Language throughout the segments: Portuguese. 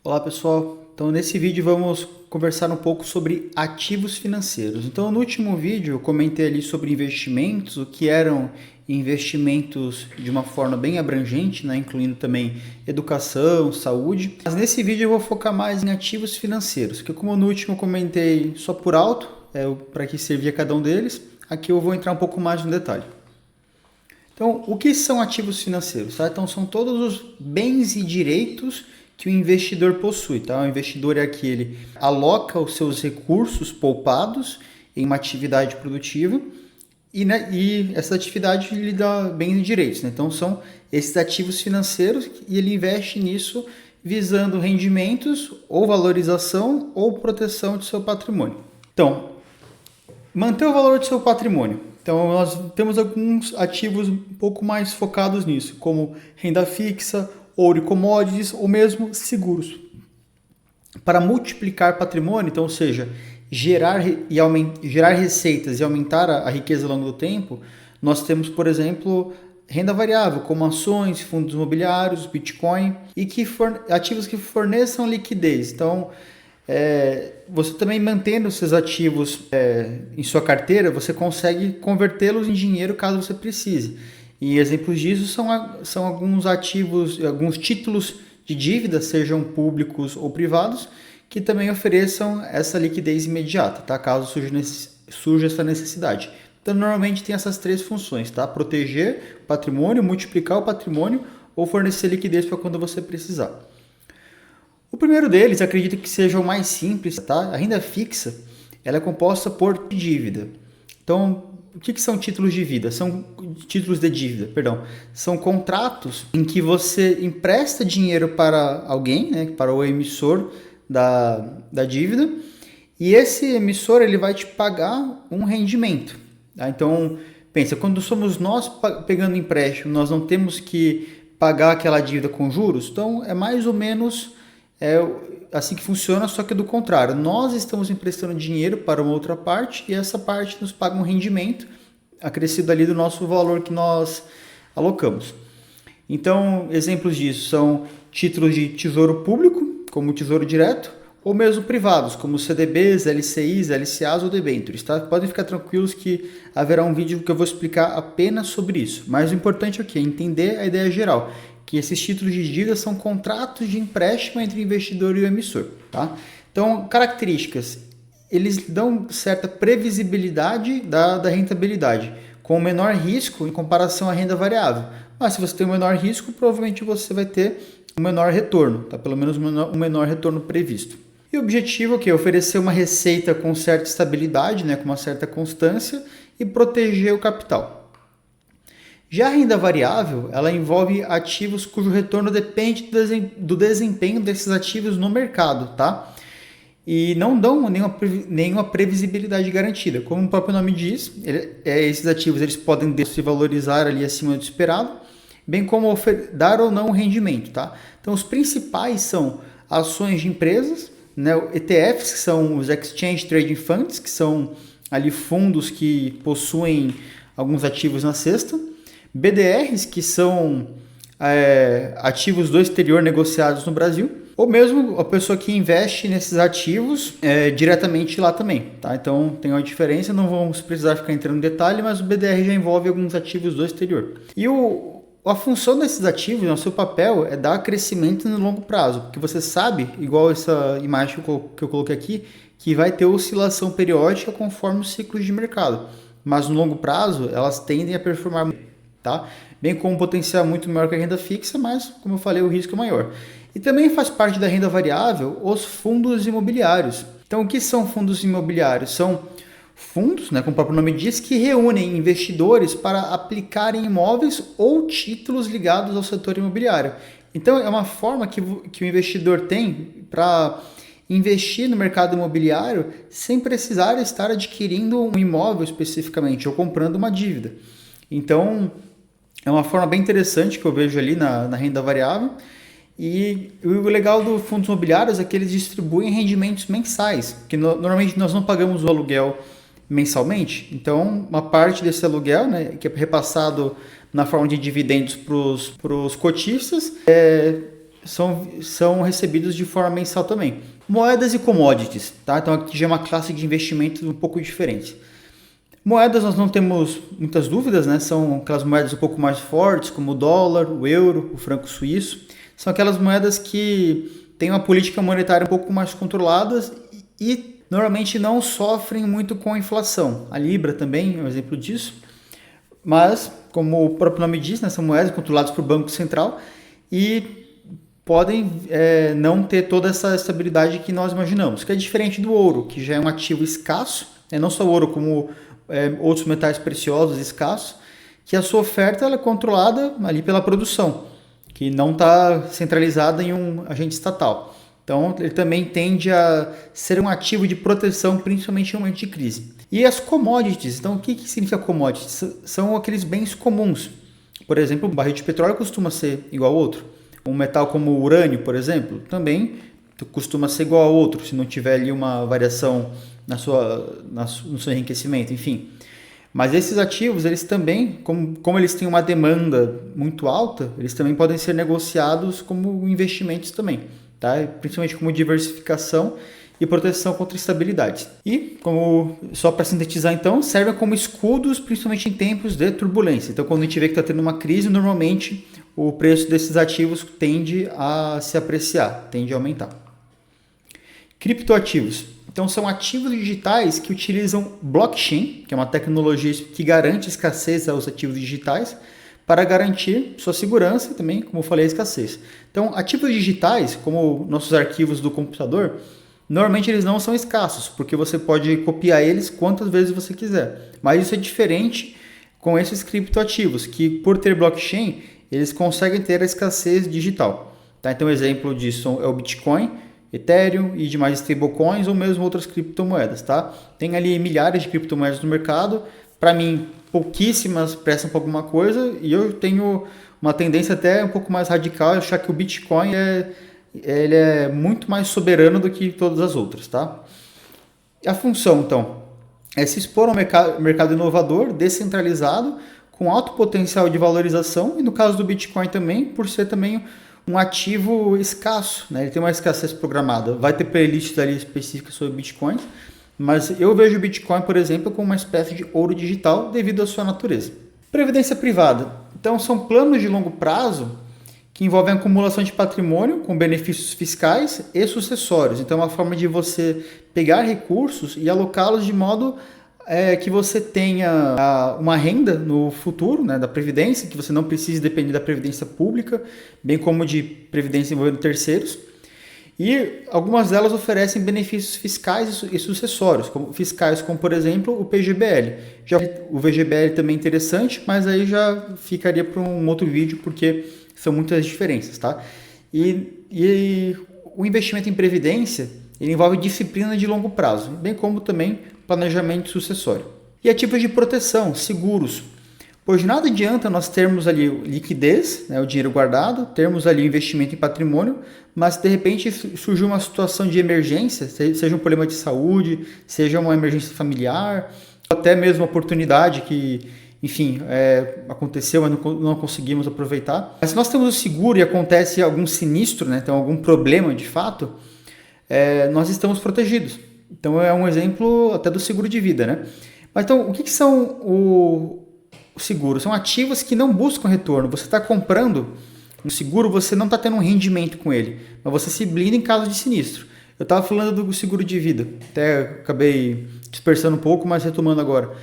Olá pessoal, então nesse vídeo vamos conversar um pouco sobre ativos financeiros. Então no último vídeo eu comentei ali sobre investimentos, o que eram investimentos de uma forma bem abrangente, né, incluindo também educação, saúde. Mas nesse vídeo eu vou focar mais em ativos financeiros, que como no último eu comentei só por alto, para que servia cada um deles, aqui eu vou entrar um pouco mais no detalhe. Então, o que são ativos financeiros? Tá? Então, são todos os bens e direitos que o investidor possui. Tá? O investidor é aquele que aloca os seus recursos poupados em uma atividade produtiva e essa atividade lhe dá bens e direitos. Né? Então, são esses ativos financeiros e ele investe nisso visando rendimentos ou valorização ou proteção de seu patrimônio. Então, manter o valor do seu patrimônio. Então, nós temos alguns ativos um pouco mais focados nisso, como renda fixa, ouro e commodities, ou mesmo seguros. Para multiplicar patrimônio, então, ou seja, gerar receitas e aumentar a riqueza ao longo do tempo, nós temos, por exemplo, renda variável, como ações, fundos imobiliários, Bitcoin, e ativos que forneçam liquidez. Então, você também mantendo esses ativos em sua carteira, você consegue convertê-los em dinheiro caso você precise. E exemplos disso são alguns ativos, alguns títulos de dívida, sejam públicos ou privados, que também ofereçam essa liquidez imediata, tá? Caso surja essa necessidade. Então, normalmente tem essas três funções, tá? Proteger o patrimônio, multiplicar o patrimônio ou fornecer liquidez para quando você precisar. O primeiro deles, acredito que seja o mais simples, tá? A renda fixa, ela é composta por dívida. Então, o que são títulos de dívida? Títulos de dívida, perdão. São contratos em que você empresta dinheiro para alguém, né? Para o emissor da dívida, e esse emissor ele vai te pagar um rendimento. Tá? Então, pensa, quando somos nós pegando empréstimo, nós não temos que pagar aquela dívida com juros, então é mais ou menos assim que funciona, só que do contrário. Nós estamos emprestando dinheiro para uma outra parte e essa parte nos paga um rendimento acrescido ali do nosso valor que nós alocamos. Então, exemplos disso são títulos de tesouro público, como o Tesouro Direto, ou mesmo privados, como CDBs, LCIs, LCAs ou debêntures. Tá? Podem ficar tranquilos que haverá um vídeo que eu vou explicar apenas sobre isso. Mas o importante é o quê? Entender a ideia geral, que esses títulos de dívida são contratos de empréstimo entre o investidor e o emissor. Tá? Então, características. Eles dão certa previsibilidade da rentabilidade, com menor risco em comparação à renda variável. Mas se você tem um menor risco, provavelmente você vai ter um menor retorno, tá? Pelo menos um menor retorno previsto. E o objetivo é oferecer uma receita com certa estabilidade, né? Com uma certa constância e proteger o capital. Já a renda variável, ela envolve ativos cujo retorno depende do desempenho desses ativos no mercado, tá? E não dão nenhuma previsibilidade garantida. Como o próprio nome diz, esses ativos eles podem se valorizar ali acima do esperado, bem como dar ou não rendimento, tá? Então, os principais são ações de empresas, né? ETFs, que são os Exchange Trading Funds, que são ali fundos que possuem alguns ativos na cesta, BDRs, que são ativos do exterior negociados no Brasil, ou mesmo a pessoa que investe nesses ativos diretamente lá também. Tá? Então tem uma diferença, não vamos precisar ficar entrando em detalhe, mas o BDR já envolve alguns ativos do exterior. E a função desses ativos, o seu papel é dar crescimento no longo prazo, porque você sabe, igual essa imagem que eu coloquei aqui, que vai ter oscilação periódica conforme os ciclos de mercado. Mas no longo prazo, elas tendem a performar, tá? Bem com um potencial muito maior que a renda fixa, mas, como eu falei, o risco é maior. E também faz parte da renda variável os fundos imobiliários. Então, o que são fundos imobiliários? São fundos, né, como o próprio nome diz, que reúnem investidores para aplicar em imóveis ou títulos ligados ao setor imobiliário. Então, é uma forma que o investidor tem para investir no mercado imobiliário sem precisar estar adquirindo um imóvel especificamente ou comprando uma dívida. Então, é uma forma bem interessante que eu vejo ali na renda variável. E o legal dos fundos imobiliários é que eles distribuem rendimentos mensais, que normalmente nós não pagamos o aluguel mensalmente. Então, uma parte desse aluguel, né, que é repassado na forma de dividendos para os cotistas, são recebidos de forma mensal também. Moedas e commodities, tá? Então aqui já é uma classe de investimento um pouco diferente. Moedas nós não temos muitas dúvidas, né? São aquelas moedas um pouco mais fortes, como o dólar, o euro, o franco suíço. São aquelas moedas que têm uma política monetária um pouco mais controlada e normalmente não sofrem muito com a inflação. A Libra também é um exemplo disso. Mas, como o próprio nome diz, né, são moedas controladas por Banco Central e podem não ter toda essa estabilidade que nós imaginamos, que é diferente do ouro, que já é um ativo escasso, né, não só o ouro, como outros metais preciosos escassos, que a sua oferta ela é controlada ali pela produção, que não está centralizada em um agente estatal. Então, ele também tende a ser um ativo de proteção, principalmente em um momento de crise. E as commodities, então o que significa commodities? São aqueles bens comuns. Por exemplo, um barril de petróleo costuma ser igual ao outro. Um metal como o urânio, por exemplo, também costuma ser igual ao outro, se não tiver ali uma variação no seu enriquecimento, enfim. Mas esses ativos, eles também, como eles têm uma demanda muito alta, eles também podem ser negociados como investimentos também, tá? Principalmente como diversificação e proteção contra instabilidades. E, só para sintetizar então, servem como escudos, principalmente em tempos de turbulência. Então, quando a gente vê que está tendo uma crise, normalmente o preço desses ativos tende a se apreciar, tende a aumentar. Criptoativos. Então, são ativos digitais que utilizam blockchain, que é uma tecnologia que garante escassez aos ativos digitais, para garantir sua segurança e também, como eu falei, a escassez. Então, ativos digitais, como nossos arquivos do computador, normalmente eles não são escassos, porque você pode copiar eles quantas vezes você quiser. Mas isso é diferente com esses criptoativos, que por ter blockchain, eles conseguem ter a escassez digital. Tá? Então, exemplo disso é o Bitcoin, Ethereum e demais stablecoins ou mesmo outras criptomoedas. Tá? Tem ali milhares de criptomoedas no mercado. Para mim, pouquíssimas prestam para alguma coisa e eu tenho uma tendência até um pouco mais radical de achar que o Bitcoin ele é muito mais soberano do que todas as outras. Tá? A função, então, é se expor ao mercado inovador, descentralizado, com alto potencial de valorização, e no caso do Bitcoin também, por ser também um ativo escasso, né? Ele tem uma escassez programada. Vai ter playlists ali específicas sobre Bitcoin, mas eu vejo o Bitcoin, por exemplo, como uma espécie de ouro digital devido à sua natureza. Previdência privada. Então, são planos de longo prazo que envolvem a acumulação de patrimônio com benefícios fiscais e sucessórios. Então, é uma forma de você pegar recursos e alocá-los de modo que você tenha uma renda no futuro, né, da Previdência, que você não precise depender da Previdência Pública, bem como de Previdência envolvendo terceiros. E algumas delas oferecem benefícios fiscais e sucessórios, como por exemplo o PGBL. Já o VGBL também é interessante, mas aí já ficaria para um outro vídeo, porque são muitas diferenças. Tá? E o investimento em Previdência ele envolve disciplina de longo prazo, bem como também planejamento sucessório. E ativos de proteção, seguros. Pois nada adianta nós termos ali liquidez, né, o dinheiro guardado, termos ali investimento em patrimônio, mas de repente surgiu uma situação de emergência, seja um problema de saúde, seja uma emergência familiar, até mesmo uma oportunidade que, enfim, aconteceu, mas não conseguimos aproveitar. Mas se nós temos o seguro e acontece algum sinistro, né, então algum problema de fato, nós estamos protegidos. Então é um exemplo até do seguro de vida, né? Mas então, o que são o seguro? São ativos que não buscam retorno. Você está comprando um seguro, você não está tendo um rendimento com ele, mas você se blinda em caso de sinistro. Eu estava falando do seguro de vida, até acabei dispersando um pouco, mas retomando agora.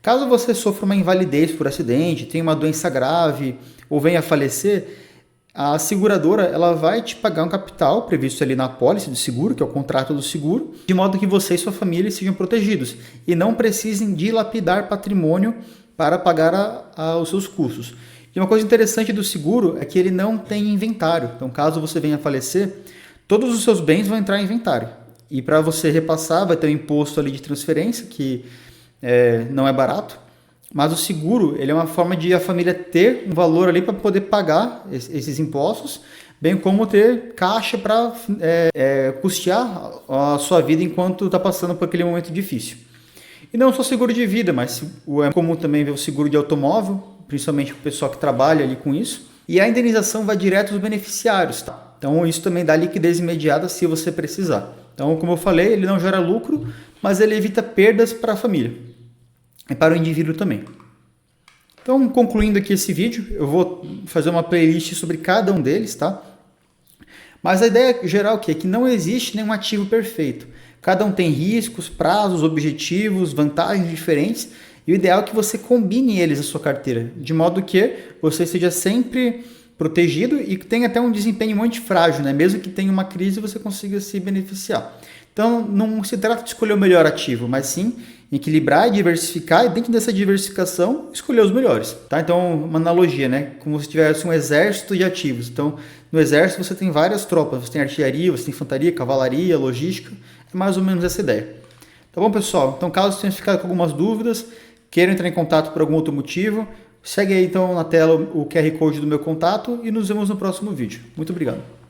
Caso você sofra uma invalidez por acidente, tenha uma doença grave ou venha a falecer, a seguradora ela vai te pagar um capital previsto ali na apólice do seguro, que é o contrato do seguro, de modo que você e sua família sejam protegidos e não precisem dilapidar patrimônio para pagar os seus custos. E uma coisa interessante do seguro é que ele não tem inventário. Então, caso você venha a falecer, todos os seus bens vão entrar em inventário. E para você repassar, vai ter um imposto ali de transferência, que não é barato. Mas o seguro ele é uma forma de a família ter um valor ali para poder pagar esses impostos, bem como ter caixa para custear a sua vida enquanto está passando por aquele momento difícil. E não só seguro de vida, mas é comum também ver o seguro de automóvel, principalmente para o pessoal que trabalha ali com isso. E a indenização vai direto aos beneficiários. Tá? Então isso também dá liquidez imediata se você precisar. Então, como eu falei, ele não gera lucro, mas ele evita perdas para a família e para o indivíduo também. Então, concluindo aqui esse vídeo, eu vou fazer uma playlist sobre cada um deles, tá? Mas a ideia geral aqui é que não existe nenhum ativo perfeito. Cada um tem riscos, prazos, objetivos, vantagens diferentes, e o ideal é que você combine eles na sua carteira, de modo que você seja sempre protegido e que tenha até um desempenho muito frágil, né? Mesmo que tenha uma crise, você consiga se beneficiar. Então, não se trata de escolher o melhor ativo, mas sim equilibrar e diversificar, e dentro dessa diversificação, escolher os melhores. Tá? Então, uma analogia, né? Como se tivesse um exército de ativos. Então, no exército você tem várias tropas, você tem artilharia, você tem infantaria, cavalaria, logística, é mais ou menos essa ideia. Tá bom, pessoal? Então, caso tenham ficado com algumas dúvidas, queiram entrar em contato por algum outro motivo, segue aí então na tela o QR Code do meu contato e nos vemos no próximo vídeo. Muito obrigado.